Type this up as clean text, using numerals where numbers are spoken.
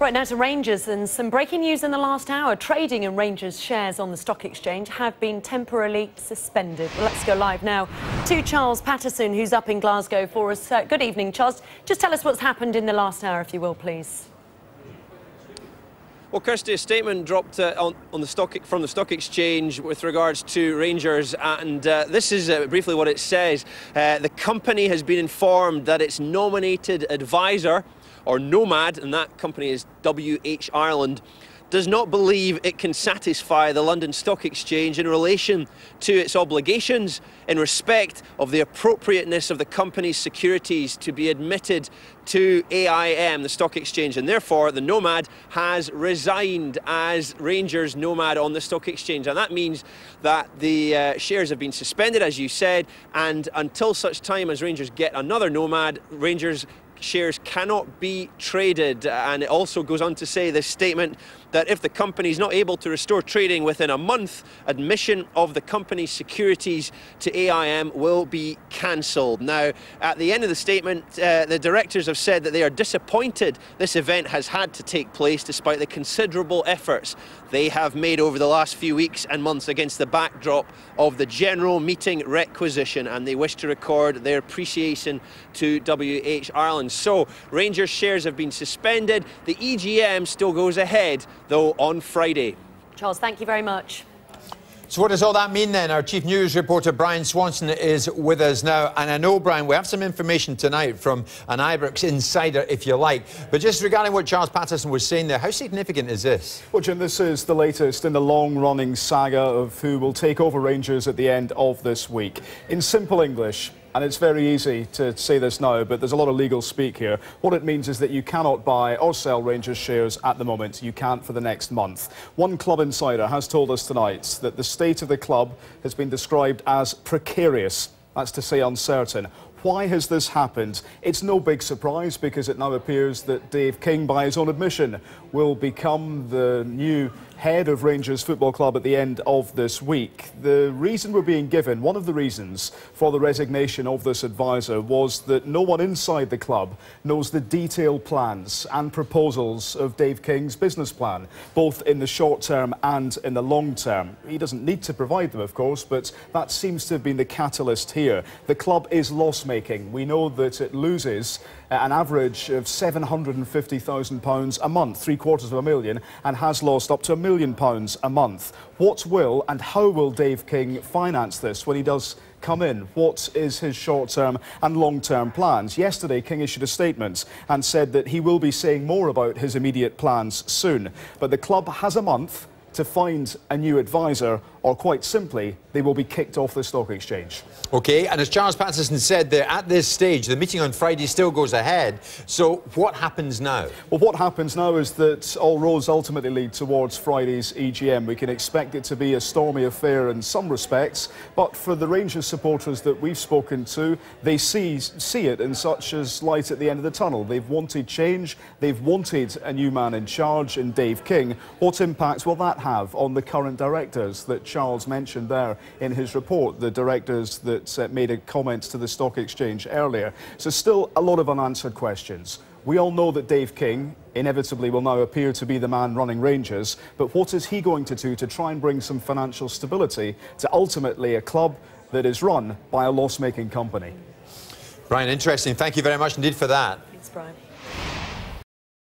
Right now to Rangers, and some breaking news in the last hour. Trading in Rangers shares on the stock exchange have been temporarily suspended. Well, let's go live now to Charles Patterson, who's up in Glasgow for us. Good evening, Charles. Just tell us what's happened in the last hour, if you will, please. Well, Kirsty, a statement dropped from the stock exchange with regards to Rangers, and this is briefly what it says. The company has been informed that its nominated advisor, or Nomad, and that company is WH Ireland, does not believe it can satisfy the London Stock Exchange in relation to its obligations in respect of the appropriateness of the company's securities to be admitted to EGM, the stock exchange, and therefore the Nomad has resigned as Rangers Nomad on the stock exchange, and that means that the shares have been suspended, as you said, and until such time as Rangers get another Nomad, Rangers shares cannot be traded. And it also goes on to say, this statement, that if the company is not able to restore trading within a month, admission of the company's securities to EGM will be cancelled. Now, at the end of the statement, the directors have said that they are disappointed this event has had to take place despite the considerable efforts they have made over the last few weeks and months against the backdrop of the general meeting requisition, and they wish to record their appreciation to WH Ireland. So, Rangers shares have been suspended. The EGM still goes ahead, though, on Friday. Charles, thank you very much. So what does all that mean then? Our chief news reporter Brian Swanson is with us now, and I know, Brian, we have some information tonight from an Ibrox insider, if you like, but just regarding what Charles Patterson was saying there, how significant is this? Well, Jim, this is the latest in the long-running saga of who will take over Rangers at the end of this week. In simple English, and it's very easy to say this now, but there's a lot of legal speak here. What it means is that you cannot buy or sell Rangers shares at the moment. You can't for the next month. One club insider has told us tonight that the state of the club has been described as precarious. That's to say uncertain. Why has this happened? It's no big surprise, because it now appears that Dave King, by his own admission, will become the new head of Rangers Football Club at the end of this week. The reason we're being given, one of the reasons for the resignation of this advisor, was that no one inside the club knows the detailed plans and proposals of Dave King's business plan, both in the short term and in the long term. He doesn't need to provide them, of course, but that seems to have been the catalyst here. The club is loss-making. We know that it loses an average of £750,000 a month, £750,000, and has lost up to £1 million a month. What will and how will Dave King finance this when he does come in? What is his short-term and long-term plans? Yesterday, King issued a statement and said that he will be saying more about his immediate plans soon. But the club has a month to find a new advisor, or quite simply, they will be kicked off the stock exchange. OK, and as Charles Patterson said there, at this stage, the meeting on Friday still goes ahead. So what happens now? Well, what happens now is that all roads ultimately lead towards Friday's EGM. We can expect it to be a stormy affair in some respects, but for the Rangers supporters that we've spoken to, they see it in such as light at the end of the tunnel. They've wanted change, they've wanted a new man in charge in Dave King. What impact will that have on the current directors that Charles mentioned there in his report, the directors that made a comment to the stock exchange earlier? So still a lot of unanswered questions. We all know that Dave King inevitably will now appear to be the man running Rangers, but what is he going to do to try and bring some financial stability to ultimately a club that is run by a loss-making company? Brian, interesting. Thank you very much indeed for that. Thanks, Brian.